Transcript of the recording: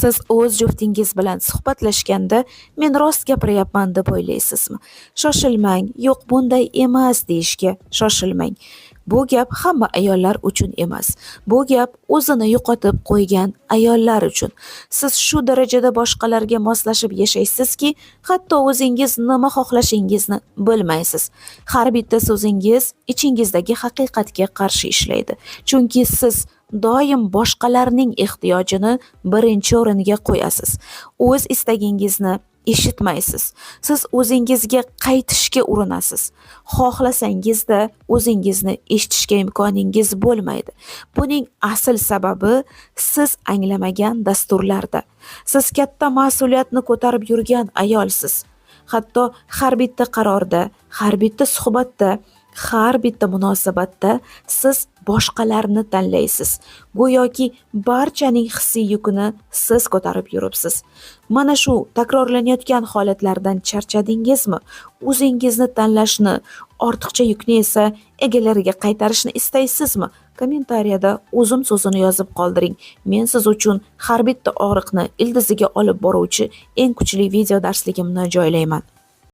Siz o'z juftingiz bilan suhbatlashganda men rost gapiryapman deb o'ylaysizmi? Shoshilmang, yo'q bunday emas deyishga shoshilmang. Bu gap hamma ayollar uchun emas. Bu gap o'zini yo'qotib qo'ygan ayollar uchun. Siz shu darajada boshqalarga moslashib yashaysizki, hatto o'zingiz nima xohlashingizni bilmaysiz. Har bitta so'zingiz ichingizdagi haqiqatga qarshi ishlaydi. Chunki siz doim boshqalarning ehtiyojini birinchi o'ringa qo'yasiz. O'z istagingizni eshitmaysiz. Siz o'zingizga qaytishga urinasiz. Xohlasangizda o'zingizni eshitishga imkoningiz bo'lmaydi. Buning asl sababi siz anglamagan dasturlarda. Siz katta mas'uliyatni ko'tarib yurgan ayolsiz. Hatto har bitta qarorda, har bitta suhbatda, har bitta munosabatda siz boshqalarni tanlaysiz. Go'yoki barchaning hissiy yukini siz ko'tarib yuribsiz. Mana shu takrorlanayotgan holatlardan charchadingizmi? O'zingizni tanlashni, ortiqcha yukni esa egalariga qaytarishni istaysizmi? Kommentariyada o'zim so'zini yozib qoldiring. Men siz uchun har bitta og'riqni ildiziga olib boruvchi eng kuchli video darsligimni joylayman.